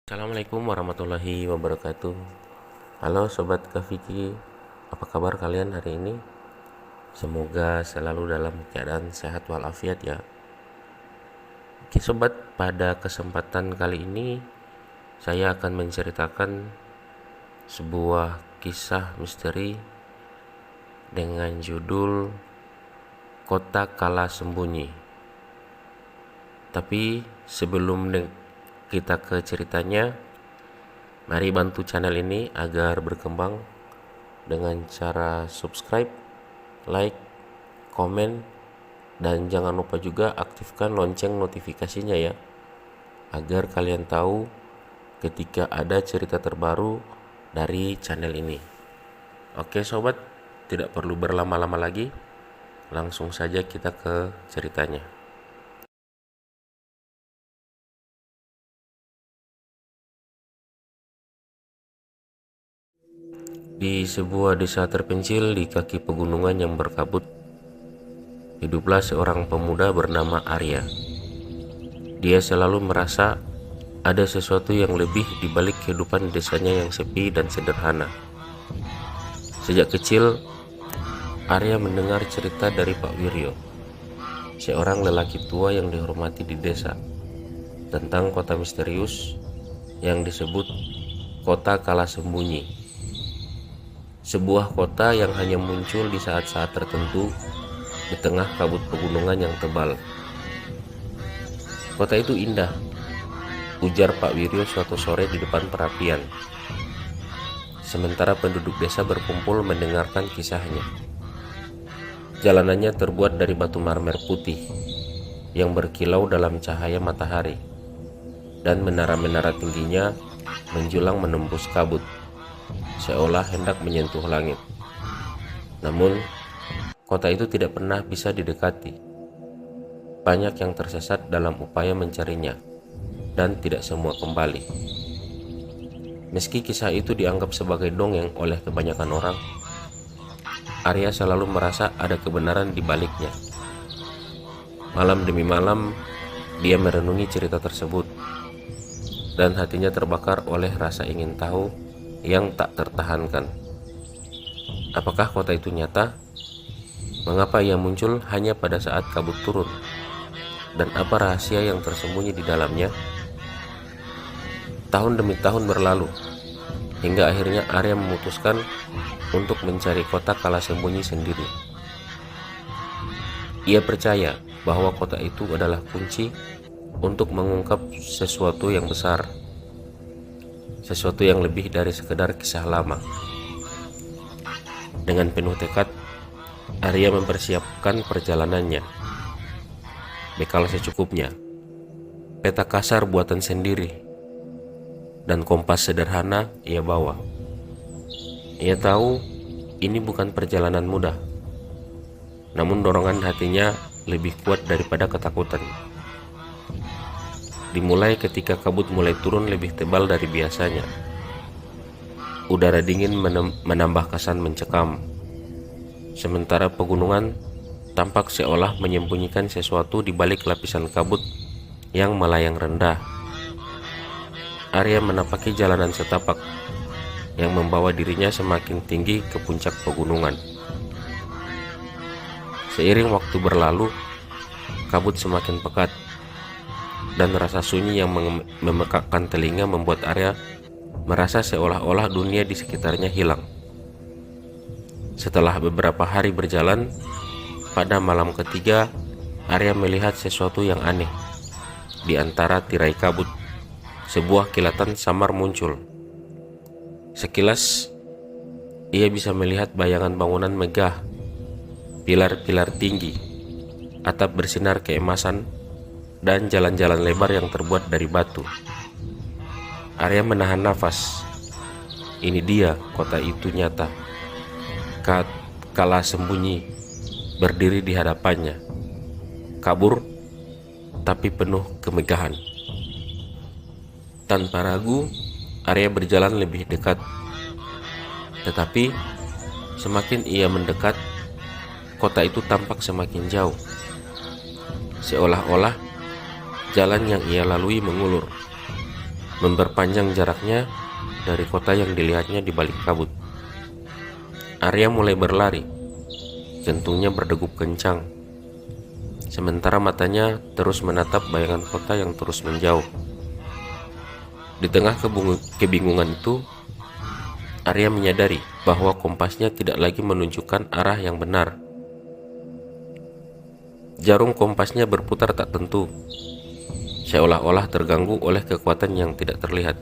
Assalamualaikum warahmatullahi wabarakatuh. Halo Sobat Kaviki, apa kabar kalian hari ini? Semoga selalu dalam keadaan sehat walafiat ya. Oke Sobat, pada kesempatan kali ini saya akan menceritakan sebuah kisah misteri dengan judul Kota Kala Sembunyi. Tapi sebelum kita ke ceritanya, mari bantu channel ini agar berkembang dengan cara subscribe, like, komen, dan jangan lupa juga aktifkan lonceng notifikasinya ya, agar kalian tahu ketika ada cerita terbaru dari channel ini. Oke sobat, tidak perlu berlama-lama lagi, langsung saja kita ke ceritanya. Di sebuah desa terpencil di kaki pegunungan yang berkabut, hiduplah seorang pemuda bernama Arya. Dia selalu merasa ada sesuatu yang lebih di balik kehidupan desanya yang sepi dan sederhana. Sejak kecil, Arya mendengar cerita dari Pak Wiryo, seorang lelaki tua yang dihormati di desa, tentang kota misterius yang disebut Kota Kala Sembunyi. Sebuah kota yang hanya muncul di saat-saat tertentu di tengah kabut pegunungan yang tebal. Kota itu indah, ujar Pak Wiryo suatu sore di depan perapian. Sementara penduduk desa berkumpul mendengarkan kisahnya. Jalanannya terbuat dari batu marmer putih yang berkilau dalam cahaya matahari, dan menara-menara tingginya menjulang menembus kabut, seolah hendak menyentuh langit. Namun, kota itu tidak pernah bisa didekati. Banyak yang tersesat dalam upaya mencarinya, dan tidak semua kembali. Meski kisah itu dianggap sebagai dongeng oleh kebanyakan orang, Arya selalu merasa ada kebenaran di baliknya. Malam demi malam, dia merenungi cerita tersebut, dan hatinya terbakar oleh rasa ingin tahu yang tak tertahankan. Apakah kota itu nyata? Mengapa ia muncul hanya pada saat kabut turun? Dan apa rahasia yang tersembunyi di dalamnya? Tahun demi tahun berlalu, hingga akhirnya Arya memutuskan untuk mencari kota Kala Sembunyi sendiri. Ia percaya bahwa kota itu adalah kunci untuk mengungkap sesuatu yang besar, sesuatu yang lebih dari sekedar kisah lama. Dengan penuh tekad, Arya mempersiapkan perjalanannya. Bekal secukupnya, peta kasar buatan sendiri, dan kompas sederhana ia bawa. Ia tahu ini bukan perjalanan mudah, namun dorongan hatinya lebih kuat daripada ketakutan. Dimulai ketika kabut mulai turun lebih tebal dari biasanya. Udara dingin menambah kesan mencekam, sementara pegunungan tampak seolah menyembunyikan sesuatu di balik lapisan kabut yang melayang rendah. Arya menapaki jalanan setapak yang membawa dirinya semakin tinggi ke puncak pegunungan. Seiring waktu berlalu, kabut semakin pekat, dan rasa sunyi yang memekakkan telinga membuat Arya merasa seolah-olah dunia di sekitarnya hilang. Setelah beberapa hari berjalan, pada malam ketiga, Arya melihat sesuatu yang aneh. Di antara tirai kabut, sebuah kilatan samar muncul. Sekilas, ia bisa melihat bayangan bangunan megah, pilar-pilar tinggi, atap bersinar keemasan, dan jalan-jalan lebar yang terbuat dari batu. Arya menahan nafas. Ini dia kota itu nyata. Kala Sembunyi berdiri di hadapannya, kabur tapi penuh kemegahan. Tanpa ragu, Arya berjalan lebih dekat. Tetapi semakin ia mendekat, kota itu tampak semakin jauh. Seolah-olah jalan yang ia lalui mengulur, memperpanjang jaraknya dari kota yang dilihatnya di balik kabut. Arya mulai berlari, jantungnya berdegup kencang, sementara matanya terus menatap bayangan kota yang terus menjauh. Di tengah kebingungan itu, Arya menyadari bahwa kompasnya tidak lagi menunjukkan arah yang benar. Jarum kompasnya berputar tak tentu, seolah-olah terganggu oleh kekuatan yang tidak terlihat.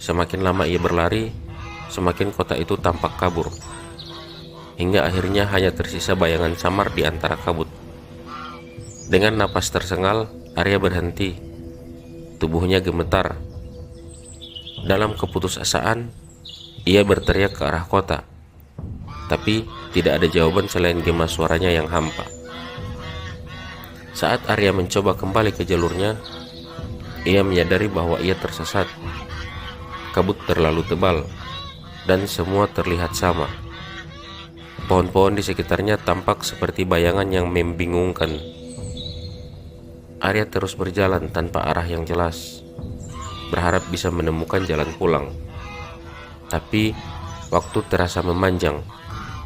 Semakin lama ia berlari, semakin kota itu tampak kabur, hingga akhirnya hanya tersisa bayangan samar di antara kabut. Dengan napas tersengal, Arya berhenti. Tubuhnya gemetar. Dalam keputusasaan, ia berteriak ke arah kota, tapi tidak ada jawaban selain gema suaranya yang hampa. Saat Arya mencoba kembali ke jalurnya, ia menyadari bahwa ia tersesat. Kabut terlalu tebal, dan semua terlihat sama. Pohon-pohon di sekitarnya tampak seperti bayangan yang membingungkan. Arya terus berjalan tanpa arah yang jelas, berharap bisa menemukan jalan pulang. Tapi waktu terasa memanjang,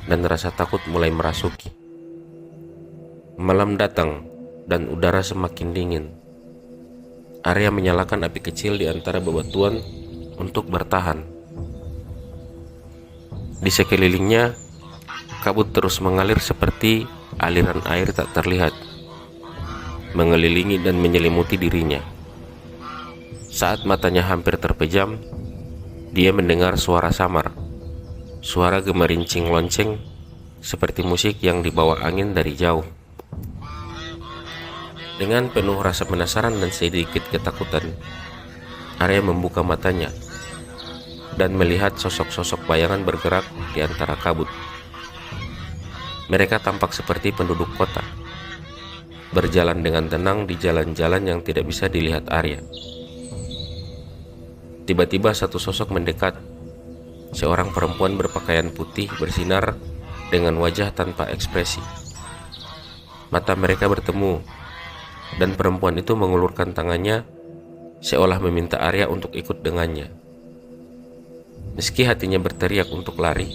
dan rasa takut mulai merasuki. Malam datang, dan udara semakin dingin. Arya menyalakan api kecil di antara bebatuan untuk bertahan. Di sekelilingnya, kabut terus mengalir seperti aliran air tak terlihat, mengelilingi dan menyelimuti dirinya. Saat matanya hampir terpejam, dia mendengar suara samar, suara gemerincing lonceng seperti musik yang dibawa angin dari jauh. Dengan penuh rasa penasaran dan sedikit ketakutan, Arya membuka matanya dan melihat sosok-sosok bayangan bergerak di antara kabut. Mereka tampak seperti penduduk kota, berjalan dengan tenang di jalan-jalan yang tidak bisa dilihat Arya. Tiba-tiba satu sosok mendekat, seorang perempuan berpakaian putih bersinar dengan wajah tanpa ekspresi. Mata mereka bertemu, dan perempuan itu mengulurkan tangannya seolah meminta Arya untuk ikut dengannya. Meski hatinya berteriak untuk lari,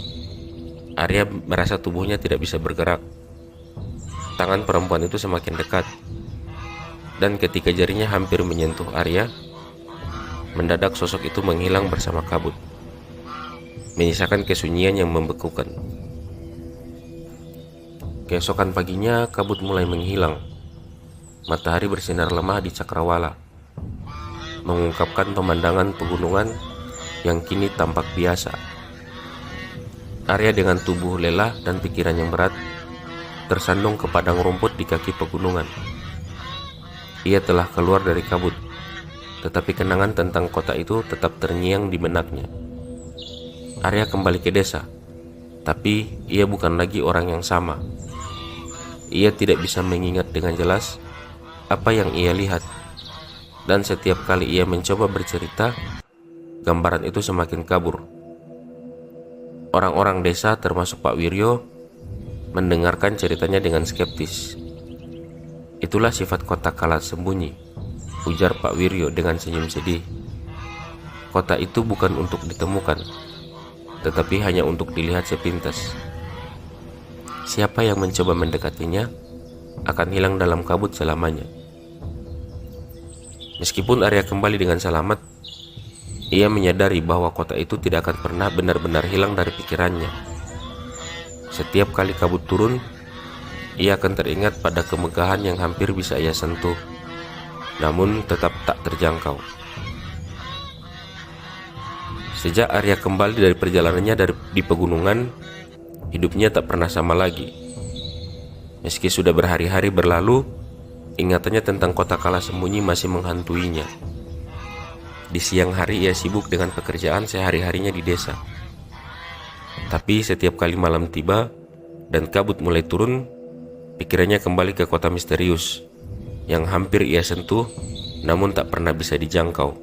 Arya merasa tubuhnya tidak bisa bergerak. Tangan perempuan itu semakin dekat, dan ketika jarinya hampir menyentuh Arya, mendadak sosok itu menghilang bersama kabut, menyisakan kesunyian yang membekukan. Keesokan paginya, kabut mulai menghilang. Matahari bersinar lemah di cakrawala, mengungkapkan pemandangan pegunungan yang kini tampak biasa. Arya dengan tubuh lelah dan pikiran yang berat tersandung ke padang rumput di kaki pegunungan. Ia telah keluar dari kabut, tetapi kenangan tentang kota itu tetap terngiang di benaknya. Arya kembali ke desa, tapi ia bukan lagi orang yang sama. Ia tidak bisa mengingat dengan jelas apa yang ia lihat, dan setiap kali ia mencoba bercerita, gambaran itu semakin kabur. Orang-orang desa termasuk Pak Wiryo mendengarkan ceritanya dengan skeptis. Itulah sifat kota kala sembunyi, ujar Pak Wiryo dengan senyum sedih. Kota itu bukan untuk ditemukan, tetapi hanya untuk dilihat sepintas. Siapa yang mencoba mendekatinya akan hilang dalam kabut selamanya. Meskipun Arya kembali dengan selamat, ia menyadari bahwa kota itu tidak akan pernah benar-benar hilang dari pikirannya. Setiap kali kabut turun, ia akan teringat pada kemegahan yang hampir bisa ia sentuh, namun tetap tak terjangkau. Sejak Arya kembali dari perjalanannya di pegunungan, hidupnya tak pernah sama lagi. Meski sudah berhari-hari berlalu, ingatannya tentang kota kala sembunyi masih menghantuinya. Di siang hari ia sibuk dengan pekerjaan sehari-harinya di desa. Tapi setiap kali malam tiba dan kabut mulai turun, pikirannya kembali ke kota misterius yang hampir ia sentuh namun tak pernah bisa dijangkau.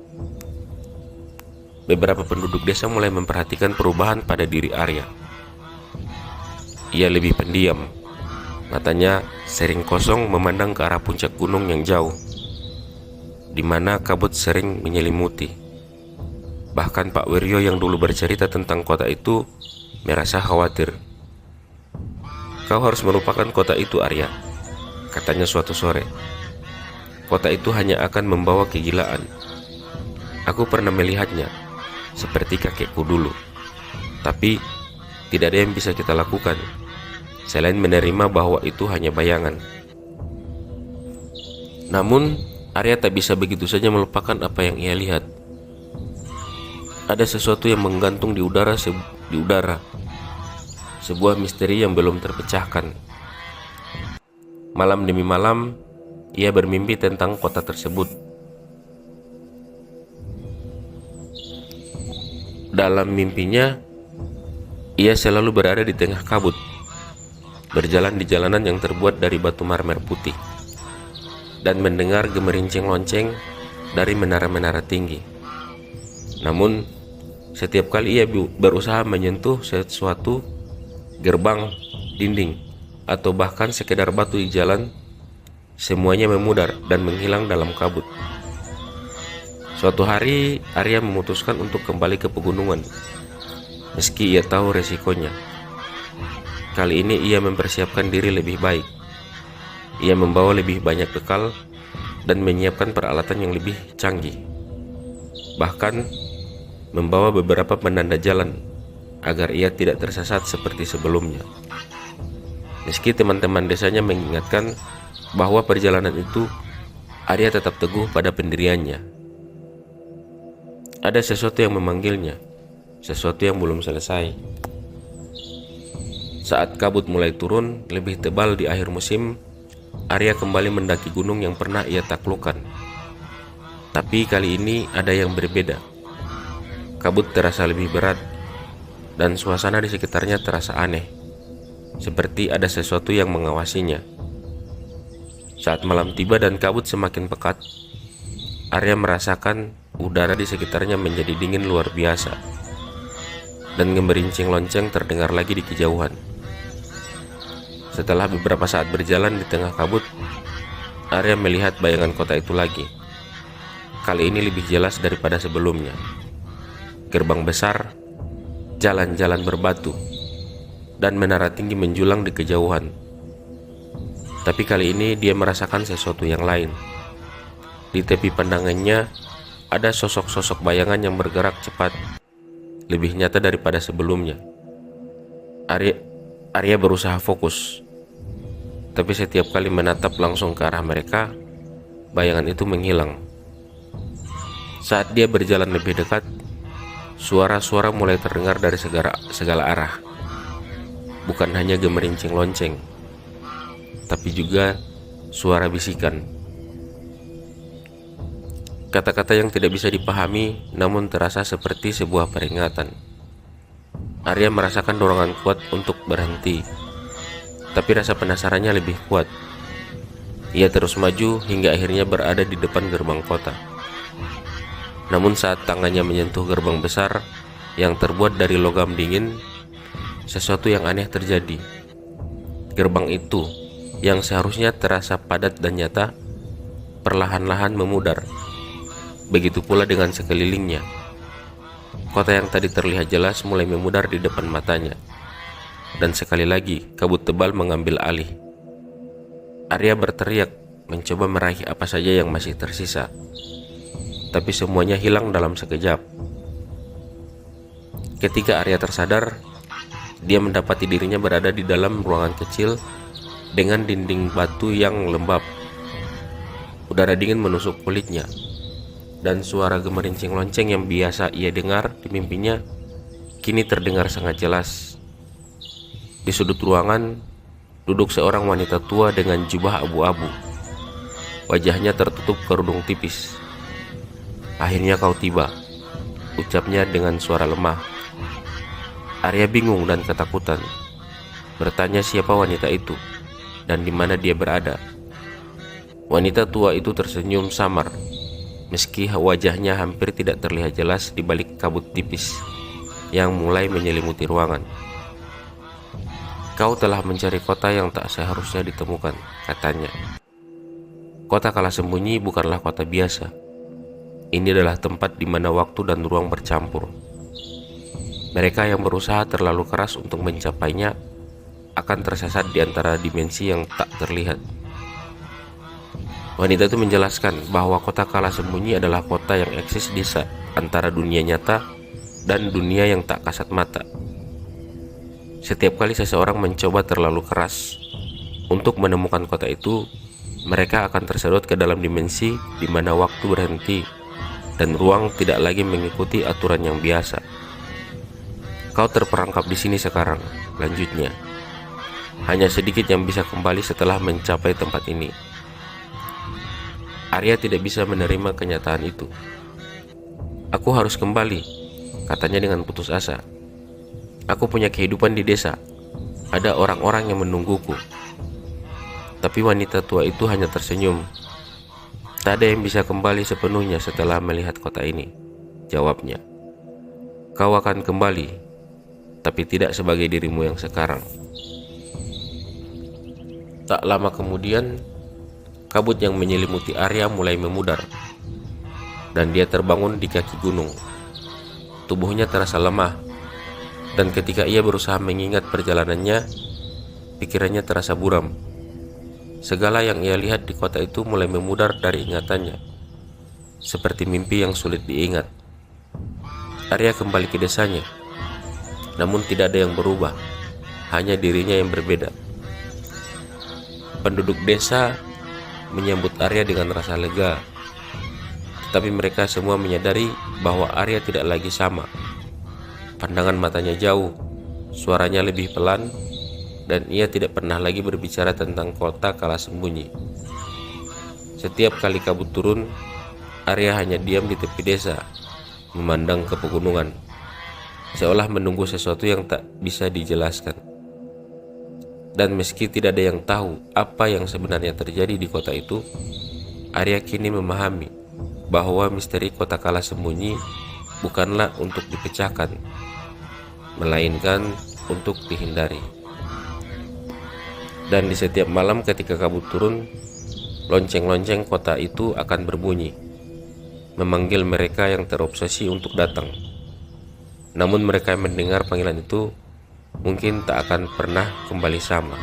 Beberapa penduduk desa mulai memperhatikan perubahan pada diri Arya. Ia lebih pendiam, matanya sering kosong memandang ke arah puncak gunung yang jauh. di mana kabut sering menyelimuti. Bahkan Pak Wiryo yang dulu bercerita tentang kota itu merasa khawatir. "Kau harus melupakan kota itu, Arya," katanya suatu sore. "Kota itu hanya akan membawa kegilaan. Aku pernah melihatnya, seperti kakekku dulu. Tapi tidak ada yang bisa kita lakukan selain menerima bahwa itu hanya bayangan." Namun Arya tak bisa begitu saja melupakan apa yang ia lihat. Ada sesuatu yang menggantung di udara, sebuah misteri yang belum terpecahkan. Malam demi malam, ia bermimpi tentang kota tersebut. Dalam mimpinya, ia selalu berada di tengah kabut, berjalan di jalanan yang terbuat dari batu marmer putih, dan mendengar gemerincing lonceng dari menara-menara tinggi. Namun, setiap kali ia berusaha menyentuh sesuatu, gerbang, dinding, atau bahkan sekedar batu di jalan, semuanya memudar dan menghilang dalam kabut. Suatu hari, Arya memutuskan untuk kembali ke pegunungan, meski ia tahu resikonya. Kali ini ia mempersiapkan diri lebih baik. Ia membawa lebih banyak bekal dan menyiapkan peralatan yang lebih canggih. Bahkan membawa beberapa penanda jalan agar ia tidak tersesat seperti sebelumnya. Meski teman-teman desanya mengingatkan bahwa perjalanan itu, Arya tetap teguh pada pendiriannya. Ada sesuatu yang memanggilnya, sesuatu yang belum selesai. Saat kabut mulai turun lebih tebal di akhir musim, Arya kembali mendaki gunung yang pernah ia taklukkan. Tapi kali ini ada yang berbeda. Kabut terasa lebih berat, dan suasana di sekitarnya terasa aneh, seperti ada sesuatu yang mengawasinya. Saat malam tiba dan kabut semakin pekat, Arya merasakan udara di sekitarnya menjadi dingin luar biasa, dan gemerincing lonceng terdengar lagi di kejauhan. Setelah beberapa saat berjalan di tengah kabut, Arya melihat bayangan kota itu lagi. Kali ini lebih jelas daripada sebelumnya. Gerbang besar, jalan-jalan berbatu, dan menara tinggi menjulang di kejauhan. Tapi kali ini dia merasakan sesuatu yang lain. Di tepi pandangannya ada sosok-sosok bayangan yang bergerak cepat, lebih nyata daripada sebelumnya. Arya berusaha fokus, tapi setiap kali menatap langsung ke arah mereka, bayangan itu menghilang. Saat dia berjalan lebih dekat, suara-suara mulai terdengar dari segala arah. Bukan hanya gemerincing lonceng, tapi juga suara bisikan. Kata-kata yang tidak bisa dipahami namun terasa seperti sebuah peringatan. Arya merasakan dorongan kuat untuk berhenti, tapi rasa penasarannya lebih kuat. Ia terus maju hingga akhirnya berada di depan gerbang kota. Namun saat tangannya menyentuh gerbang besar yang terbuat dari logam dingin, sesuatu yang aneh terjadi. Gerbang itu, yang seharusnya terasa padat dan nyata, perlahan-lahan memudar. Begitu pula dengan sekelilingnya. Kota yang tadi terlihat jelas mulai memudar di depan matanya. Dan sekali lagi kabut tebal mengambil alih. Arya berteriak, mencoba meraih apa saja yang masih tersisa, tapi semuanya hilang dalam sekejap. Ketika Arya tersadar, dia mendapati dirinya berada di dalam ruangan kecil dengan dinding batu yang lembab. Udara dingin menusuk kulitnya, dan suara gemerincing lonceng yang biasa ia dengar di mimpinya kini terdengar sangat jelas. Di sudut ruangan duduk seorang wanita tua dengan jubah abu-abu. Wajahnya tertutup kerudung tipis. "Akhirnya kau tiba," ucapnya dengan suara lemah. Arya bingung dan ketakutan, bertanya siapa wanita itu dan di mana dia berada. Wanita tua itu tersenyum samar, meski wajahnya hampir tidak terlihat jelas di balik kabut tipis yang mulai menyelimuti ruangan. "Kau telah mencari kota yang tak seharusnya ditemukan," katanya. "Kota Kalasembunyi bukanlah kota biasa. ini adalah tempat di mana waktu dan ruang bercampur. Mereka yang berusaha terlalu keras untuk mencapainya akan tersesat di antara dimensi yang tak terlihat. Wanita itu menjelaskan bahwa kota kala sembunyi adalah kota yang eksis di antara dunia nyata dan dunia yang tak kasat mata. Setiap kali seseorang mencoba terlalu keras untuk menemukan kota itu, mereka akan tersedot ke dalam dimensi di mana waktu berhenti dan ruang tidak lagi mengikuti aturan yang biasa. Kau terperangkap di sini sekarang, lanjutnya. Hanya sedikit yang bisa kembali setelah mencapai tempat ini. Arya tidak bisa menerima kenyataan itu. Aku harus kembali, katanya dengan putus asa. Aku punya kehidupan di desa. Ada orang-orang yang menungguku. Tapi wanita tua itu hanya tersenyum. Tak ada yang bisa kembali sepenuhnya setelah melihat kota ini, jawabnya. Kau akan kembali, tapi tidak sebagai dirimu yang sekarang. Tak lama kemudian, kabut yang menyelimuti Arya mulai memudar, dan dia terbangun di kaki gunung. Tubuhnya terasa lemah, dan ketika ia berusaha mengingat perjalanannya, pikirannya terasa buram. Segala yang ia lihat di kota itu mulai memudar dari ingatannya, seperti mimpi yang sulit diingat. Arya kembali ke desanya, namun tidak ada yang berubah, hanya dirinya yang berbeda. Penduduk desa menyambut Arya dengan rasa lega, tetapi mereka semua menyadari bahwa Arya tidak lagi sama. Pandangan matanya jauh, suaranya lebih pelan, dan ia tidak pernah lagi berbicara tentang kota kala sembunyi. Setiap kali kabut turun, Arya hanya diam di tepi desa, memandang ke pegunungan, seolah menunggu sesuatu yang tak bisa dijelaskan. Dan meski tidak ada yang tahu apa yang sebenarnya terjadi di kota itu, Arya kini memahami bahwa misteri kota kala sembunyi bukanlah untuk dipecahkan, melainkan untuk dihindari. Dan di setiap malam ketika kabut turun, lonceng-lonceng kota itu akan berbunyi, memanggil mereka yang terobsesi untuk datang. Namun mereka yang mendengar panggilan itu mungkin tak akan pernah kembali sama.